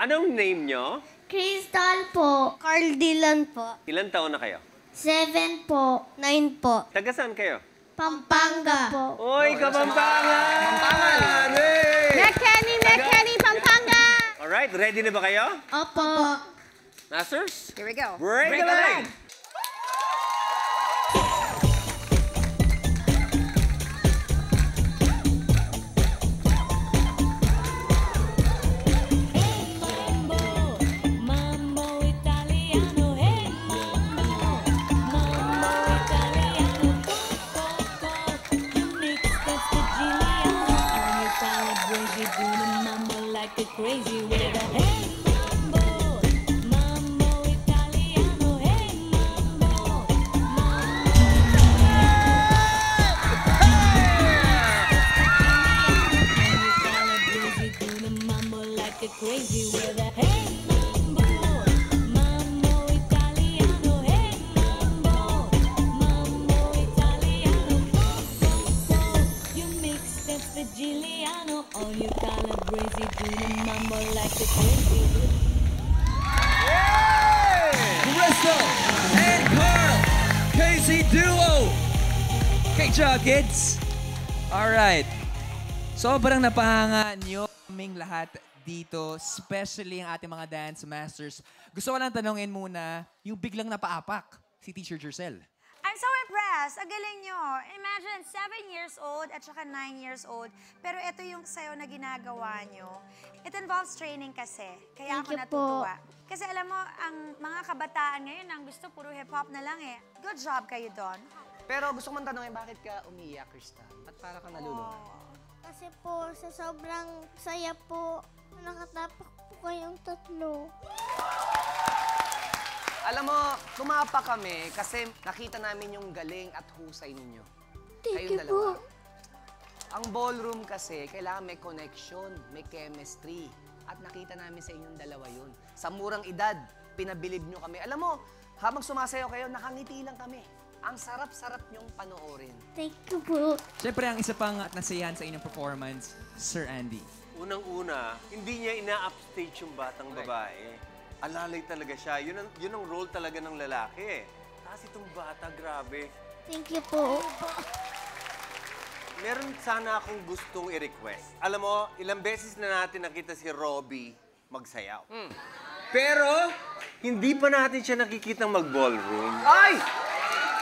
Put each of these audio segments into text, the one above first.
Anong name nyo? Crystal po. Carl Dylan po. Ilan taon na kayo? 7 po. 9 po. Taga saan kayo? Pampanga po. Uy, Kapampangan! Kapampangan! Kenny, Pampanga! Alright, ready na ba kayo? Opo. Masters? Here we go. Break the leg! Crazy with a hey mambo, mambo Italiano, hey mambo, mambo like a crazy with a hey mambo, mambo Italiano, hey mambo, mambo Italiano, you mix that Siciliano on your calabrese, do the mambo like the crazy. Crystal and Carl, Casey Duo. Great job, kids. All right. Sobrang napahanga nyo kaming lahat dito, especially ang ating mga dance masters. Gusto ko lang tanongin muna, yung biglang napaapak, si Teacher Jercel. I'm so impressed. Ang galing nyo. Imagine, 7 years old at saka 9 years old. Pero ito yung sayo na ginagawa nyo. It involves training kasi. Kaya ako natutuwa. Kasi alam mo, ang mga kabataan ngayon, ang gusto puro hip-hop na lang eh. Good job kayo doon. Pero gusto ko man tanongin, bakit ka umiyak, Crystal? At para kang naluluha? Kasi po, sa sobrang saya po, nakatapak po kayong tatlo. Alam mo, tumapa kami kasi nakita namin yung galing at husay ninyo. Thank you dalawa. po. Ang ballroom kasi, kailangan may connection, may chemistry. At nakita namin sa inyong dalawa yun. Sa murang edad, pinabilib nyo kami. Alam mo, habang sumasayaw kayo, nakangiti lang kami. Ang sarap-sarap nyong panoorin. Thank you po. Siyempre, ang isa pang nasiyahan sa inyong performance, Sir Andy. Unang-una, hindi niya ina-upstage yung batang babae. Alalay talaga siya. Yun ang role talaga ng lalaki. Tapos itong bata, grabe. Thank you po. Meron sana akong gustong i-request. Alam mo, ilang beses na natin nakita si Robbie magsayaw. Pero, hindi pa natin siya nakikitang mag-ballroom. Ay!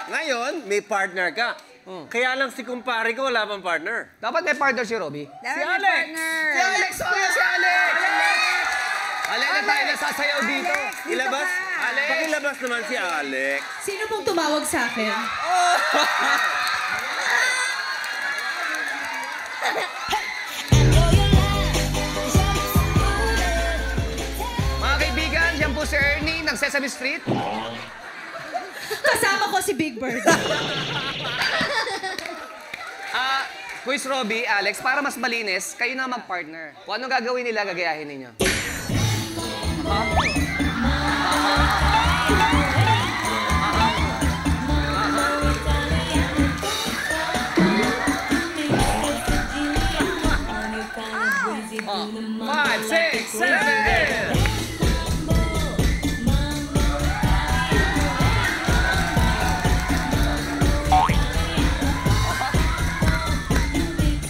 Ngayon, may partner ka. Kaya lang si kumpare ko wala pang partner. Dapat may partner si Robbie. Si Alex! Si Alex! Si Alex! Alex na tayo nasasayaw dito. Ilabas? Alex! Pakilabas naman si Alex. Sino pong tumawag sa akin? Mga kaibigan, yan po si Ernie ng Sesame Street. Kasama ko si Big Bird. Quiz Robbie, Alex, para mas malinis, kayo na mag-partner. Kung anong gagawin nila, gagayahin ninyo. Five, six, seven, eight.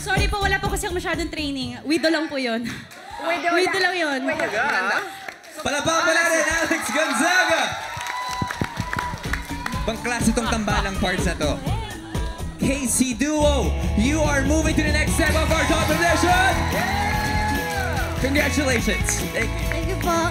Sorry po, wala po kasi akong masyadong training. Widow lang po yun. Widow lang yun. Palabang pala rin, Alex Gonzaga! Pangklase itong tambalang parts na to. Casey Duo, you are moving to the next step of our competition! Congratulations! Thank you. Thank you po.